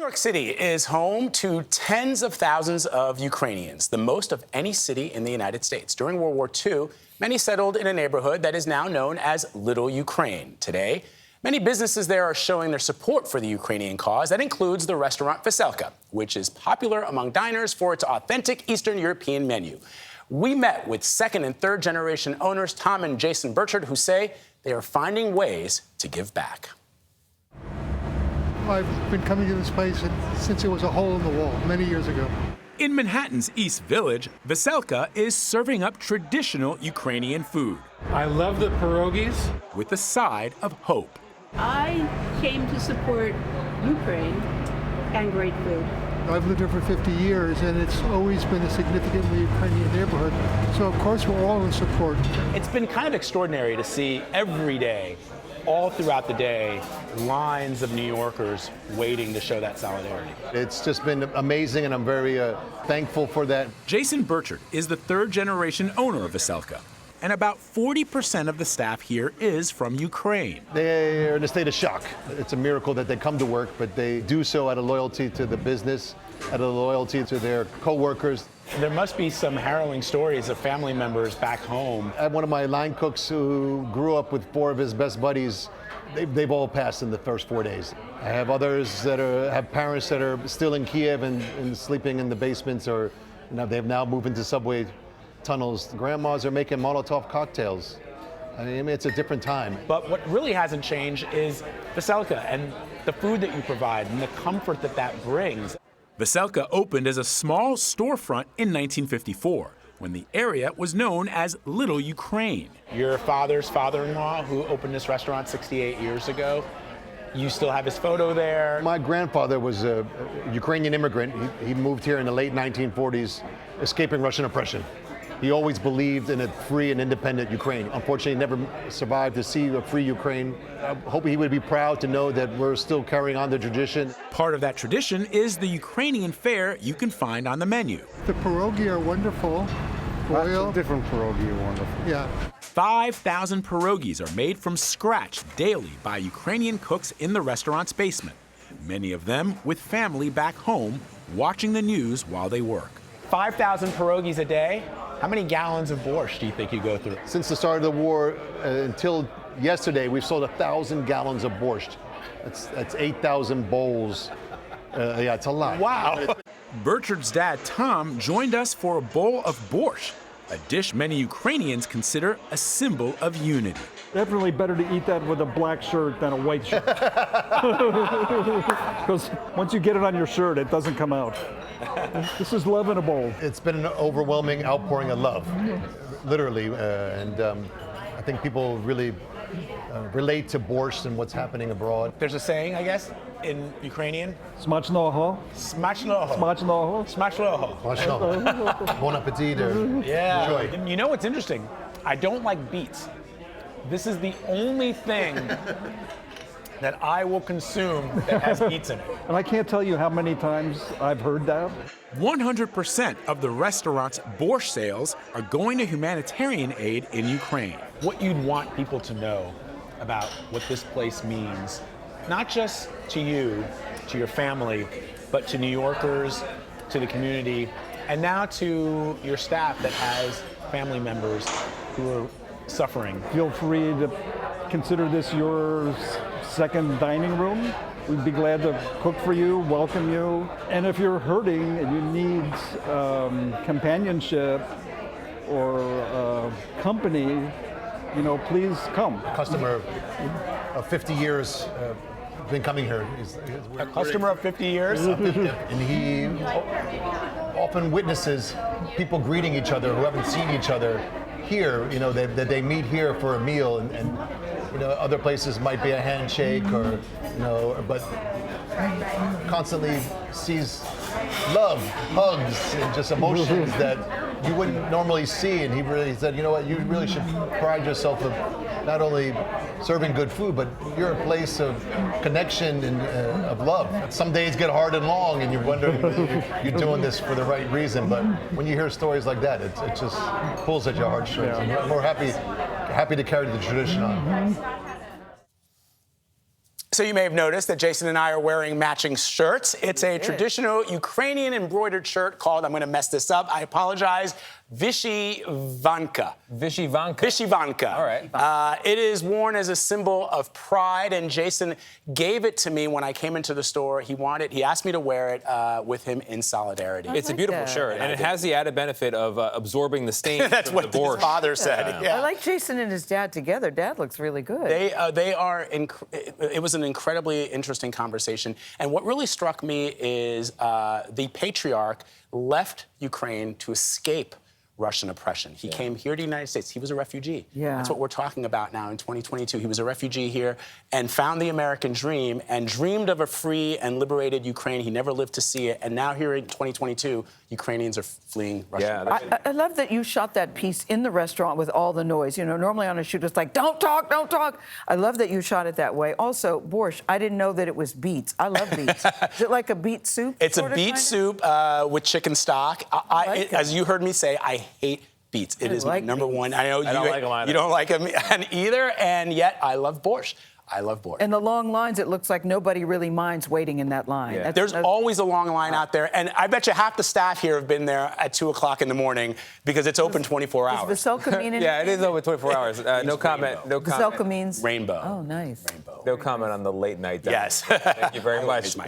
York City is home to tens of thousands of Ukrainians, the most of any city in the United States. During World War II, many settled in a neighborhood that is now known as Little Ukraine. Today, many businesses there are showing their support for the Ukrainian cause. That includes the restaurant Veselka, which is popular among diners for its authentic Eastern European menu. We met with second and third generation owners Tom and Jason Birchard, who say they are finding ways to give back. I've been coming to this place since it was a hole in the wall many years ago. In Manhattan's East Village, Veselka is serving up traditional Ukrainian food. I love the pierogies. With a side of hope. I came to support Ukraine and great food. I've lived here for 50 years, and it's always been a significantly Ukrainian neighborhood. So, of course, we're all in support. It's been kind of extraordinary to see every day, all throughout the day, lines of New Yorkers waiting to show that solidarity. It's just been amazing, and I'm very thankful for that. Jason Birchard is the third-generation owner of Veselka, and about 40% of the staff here is from Ukraine. They're in a state of shock. It's a miracle that they come to work, but they do so out of loyalty to the business, out of loyalty to their co-workers. There must be some harrowing stories of family members back home. I have one of my line cooks who grew up with 4 of his best buddies. They've all passed in the first 4 days. I have others that have parents that are still in Kiev and sleeping in the basements, or they've now moved into subway tunnels. Grandmas are making Molotov cocktails. I mean, it's a different time. But what really hasn't changed is Veselka and the food that you provide and the comfort that that brings. Veselka opened as a small storefront in 1954, when the area was known as Little Ukraine. Your father's father-in-law, who opened this restaurant 68 years ago, you still have his photo there. My grandfather was a Ukrainian immigrant. He moved here in the late 1940s, escaping Russian oppression. He always believed in a free and independent Ukraine. Unfortunately, he never survived to see a free Ukraine. I hope he would be proud to know that we're still carrying on the tradition. Part of that tradition is the Ukrainian fare you can find on the menu. The pierogi are wonderful. Lots of different pierogi are wonderful. Yeah. 5,000 pierogies are made from scratch daily by Ukrainian cooks in the restaurant's basement. Many of them with family back home watching the news while they work. 5,000 pierogies a day? How many gallons of borscht do you think you go through? Since the start of the war until yesterday, we've sold 1,000 gallons of borscht. That's 8,000 bowls. Yeah, it's a lot. Wow. Birchard's dad, Tom, joined us for a bowl of borscht, a dish many Ukrainians consider a symbol of unity. Definitely better to eat that with a black shirt than a white shirt. Because once you get it on your shirt, it doesn't come out. This is love in a bowl. It's been an overwhelming outpouring of love, literally, and I think people really relate to borscht and what's happening abroad. There's a saying, I guess, in Ukrainian. Smacznoho. Smacznoho. Smacznoho. Smacznoho. Bon appetit. Yeah. Enjoy. You know what's interesting? I don't like beets. This is the only thing that I will consume that has beets in it. And I can't tell you how many times I've heard that. 100% of the restaurant's borscht sales are going to humanitarian aid in Ukraine. What you'd want people to know about what this place means, not just to you, to your family, but to New Yorkers, to the community, and now to your staff that has family members who are suffering. Feel free to consider this your second dining room. We'd be glad to cook for you, welcome you. And if you're hurting and you need companionship or company, please come. A customer of 50 years, been coming here. A customer of 50 years? And he often witnesses people greeting each other who haven't seen each other here, that they meet here for a meal, and other places might be a handshake or, but constantly sees love, hugs, and just emotions that you wouldn't normally see. And he really said, you know what, you really should pride yourself of not only serving good food, but you're a place of connection and of love. Some days get hard and long, and you wonder if you're doing this for the right reason. But when you hear stories like that, it just pulls at your heartstrings. And we're happy to carry the tradition on. So you may have noticed that Jason and I are wearing matching shirts. It's a traditional Ukrainian embroidered shirt called, I'm going to mess this up, I apologize, Vyshyvanka. Vyshyvanka. All right. It is worn as a symbol of pride, and Jason gave it to me when I came into the store. He asked me to wear it with him in solidarity. It's a beautiful shirt, and it has the added benefit of absorbing the stain. That's what the his father said. Yeah. I like Jason and his dad together. Dad looks really good. It was an incredibly interesting conversation. And what really struck me is the patriarch left Ukraine to escape Russian oppression. He came here to the United States. He was a refugee. Yeah. That's what we're talking about now in 2022. He was a refugee here and found the American dream and dreamed of a free and liberated Ukraine. He never lived to see it. And now here in 2022, Ukrainians are fleeing Russian oppression. I love that you shot that piece in the restaurant with all the noise. You know, normally on a shoot, it's like, don't talk, don't talk. I love that you shot it that way. Also, borscht, I didn't know that it was beets. I love beets. Is it like a beet soup? It's a beet soup with chicken stock. As you heard me say, I hate beets. It is my number one. I know I don't like them either. You don't like them either, and yet I love borscht. I love borscht. And the long lines, it looks like nobody really minds waiting in that line. Yeah. There's always a long line out there, and I bet you half the staff here have been there at 2 o'clock in the morning because it's open 24 hours. Does Veselka mean anything? Yeah, it is open 24 hours. No comment. No comment. Veselka means? Rainbow. Oh, nice. Rainbow. No comment on the late night. Yes. Thank you very much. Always my